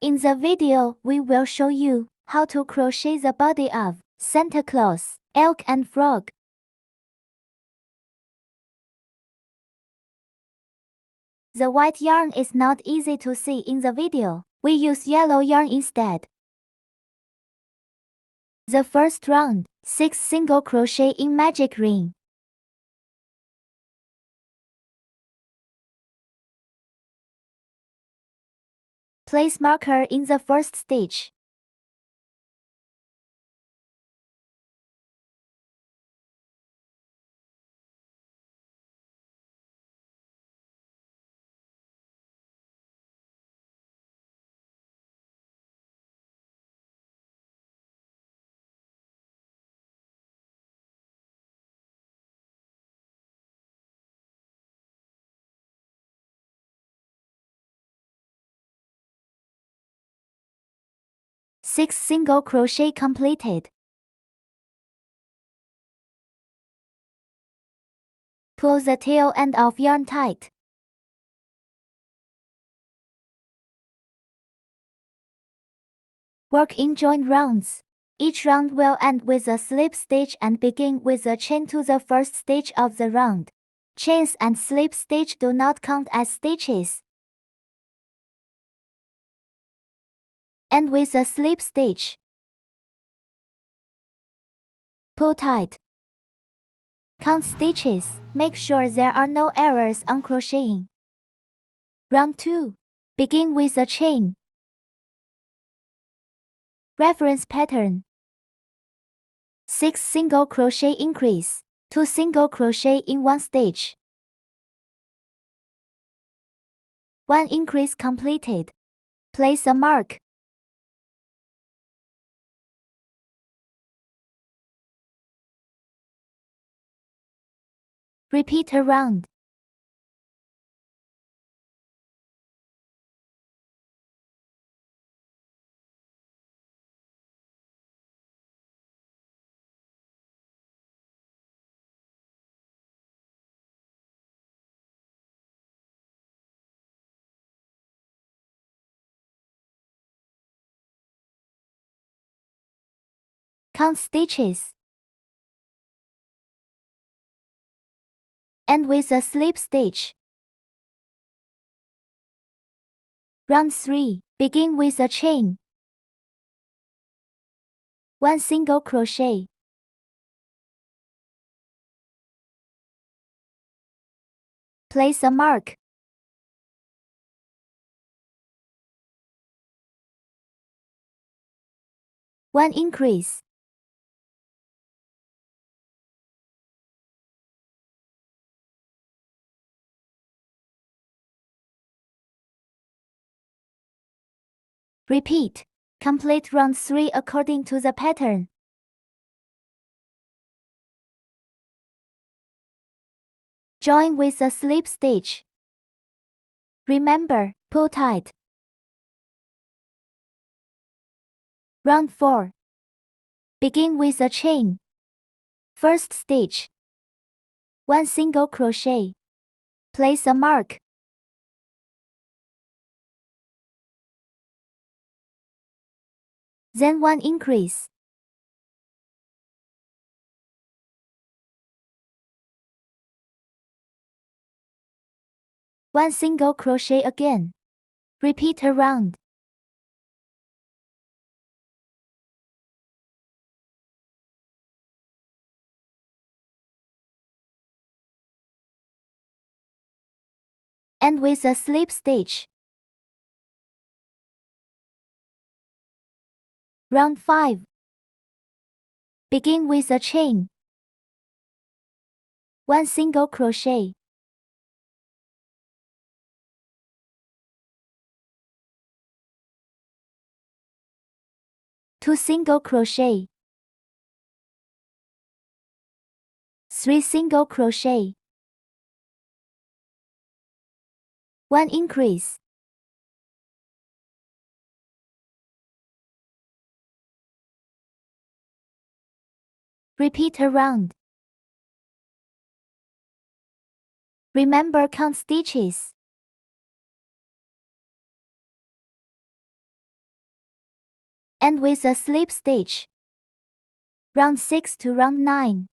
In the video, we will show you how to crochet the body of Santa Claus, elk and frog. The white yarn is not easy to see in the video. We use yellow yarn instead. The first round, 6 single crochet in magic ring. Place marker in the first stitch. Six single crochet completed. Pull the tail end of yarn tight. Work in joint rounds. Each round will end with a slip stitch and begin with a chain to the first stitch of the round. Chains and slip stitch do not count as stitches. End with a slip stitch. Pull tight. Count stitches. Make sure there are no errors on crocheting. Round 2. Begin with a chain. Reference pattern. 6 single crochet increase. 2 single crochet in one stitch. 1 increase completed. Place a mark. Repeat a round. Count stitches. End with a slip stitch. Round 3. Begin with a chain. 1 single crochet. Place a mark. One increase. Repeat. Complete round 3 according to the pattern. Join with a slip stitch. Remember, pull tight. Round 4. Begin with a chain. First stitch. 1 single crochet. Place a mark. Then 1 increase. One single crochet again. Repeat a round. End with a slip stitch. Round 5. Begin with a chain. 1 single crochet. Two single crochet. 3 single crochet. 1 increase. Repeat a round. Remember, count stitches. End with a slip stitch. Round 6 to round 9.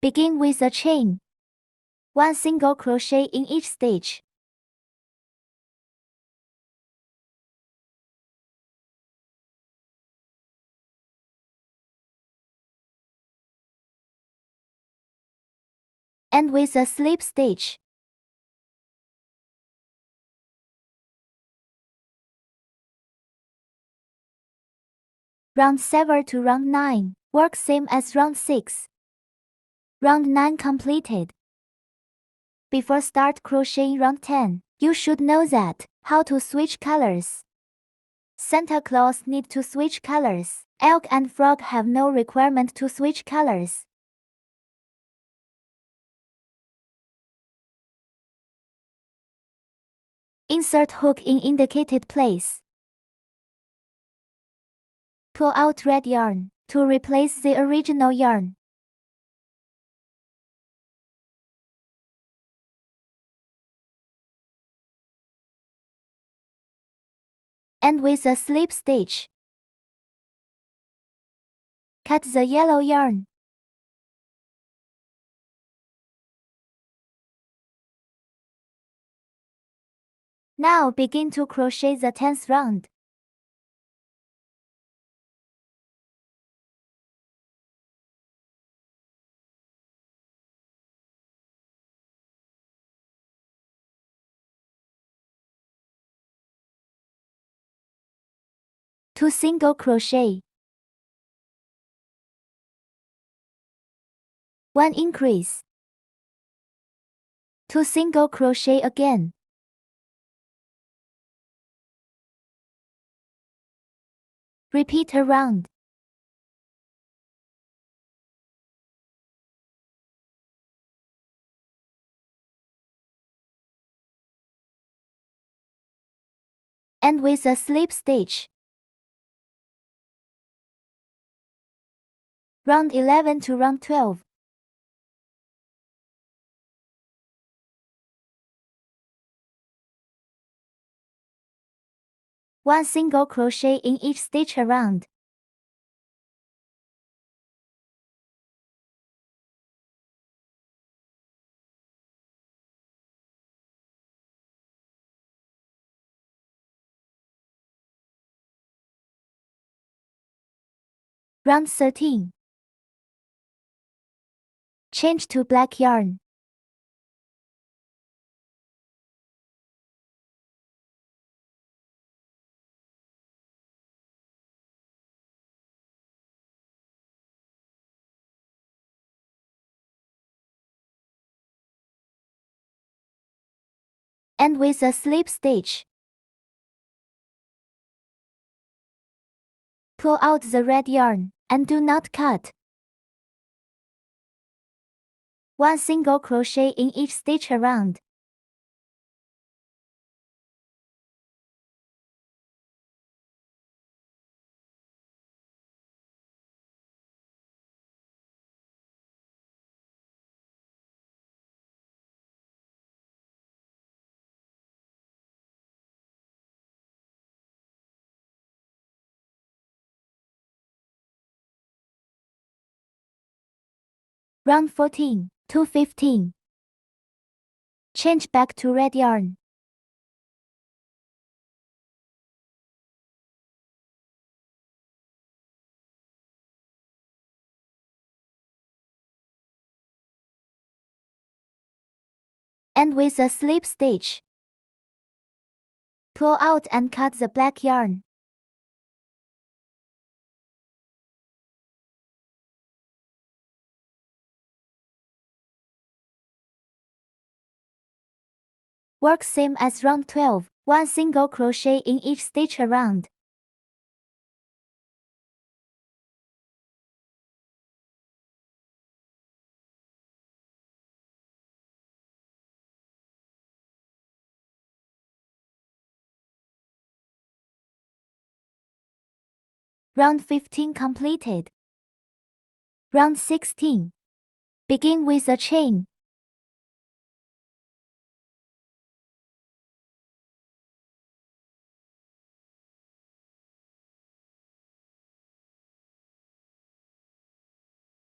Begin with a chain. 1 single crochet in each stitch. End with a slip stitch. Round 7 to round 9. Work same as round 6. Round 9 completed. Before start crocheting round 10, you should know that how to switch colors. Santa Claus need to switch colors. Elk and frog have no requirement to switch colors. Insert hook in indicated place. Pull out red yarn to replace the original yarn. End with a slip stitch. Cut the yellow yarn. Now begin to crochet the 10th round. Two single crochet. 1 increase. 2 single crochet again. Repeat a round. End with a slip stitch. Round 11 to round 12. One single crochet in each stitch around. Round 13. Change to black yarn. End with a slip stitch. Pull out the red yarn, and do not cut. One single crochet in each stitch around. Round 14 to 15. Change back to red yarn. End with a slip stitch. Pull out and cut the black yarn. Work same as round 12, one single crochet in each stitch around. Round 15 completed. Round 16. Begin with a chain.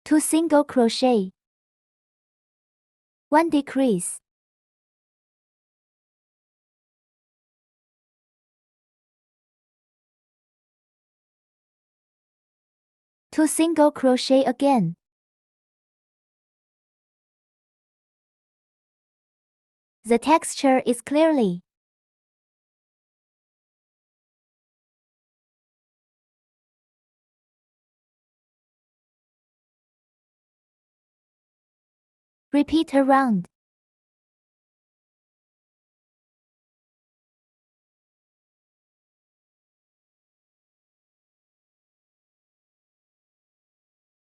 2 single crochet, 1 decrease, 2 single crochet again, the texture is clearly. Repeat around.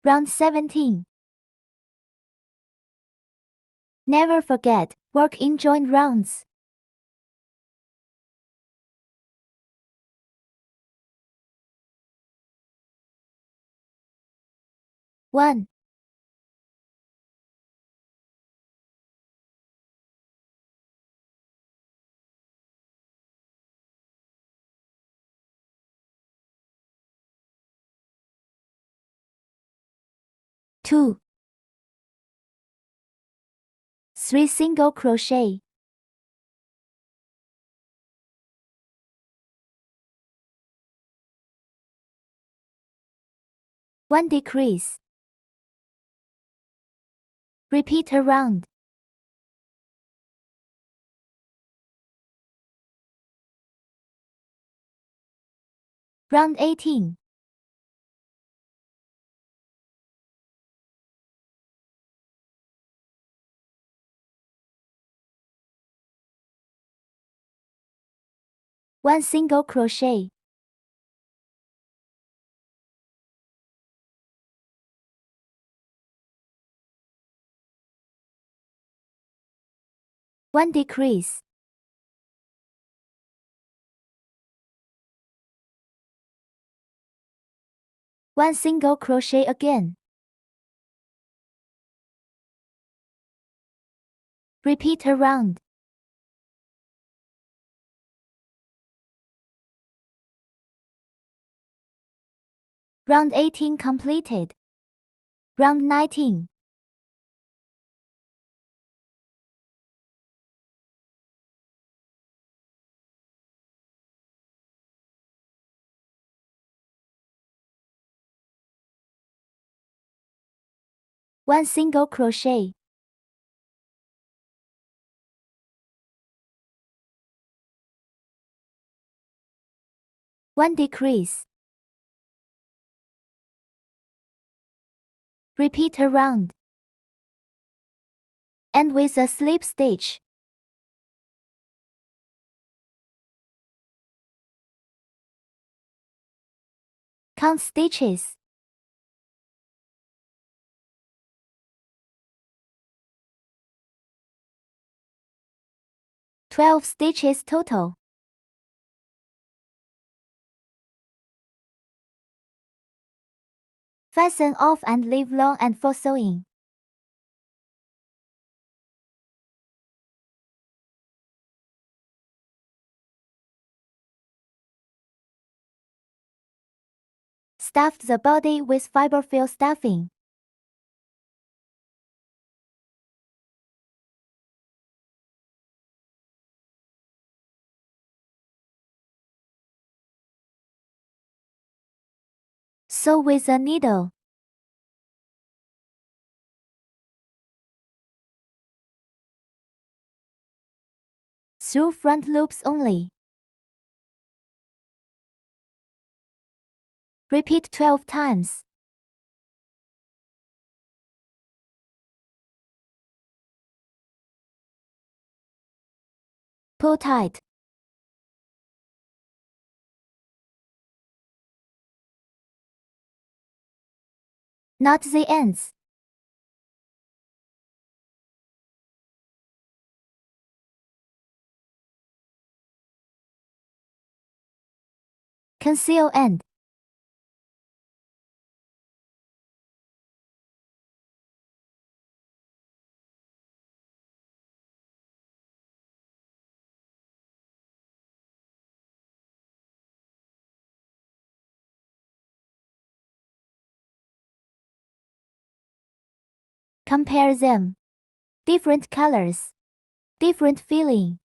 Round 17. Never forget, work in joint rounds. One, 2, 3 single crochet, 1 decrease. Repeat around. Round 18. One single crochet, 1 decrease. One single crochet again. Repeat around. Round 18 completed. Round 19. One single crochet, 1 decrease. Repeat around. End with a slip stitch. Count stitches. 12 stitches total. Fasten off and leave long end for sewing. Stuff the body with fiber fill stuffing. Sew with a needle. Through front loops only. Repeat 12 times. Pull tight. Knot the ends. Conceal end. Compare them. Different colors. Different feeling.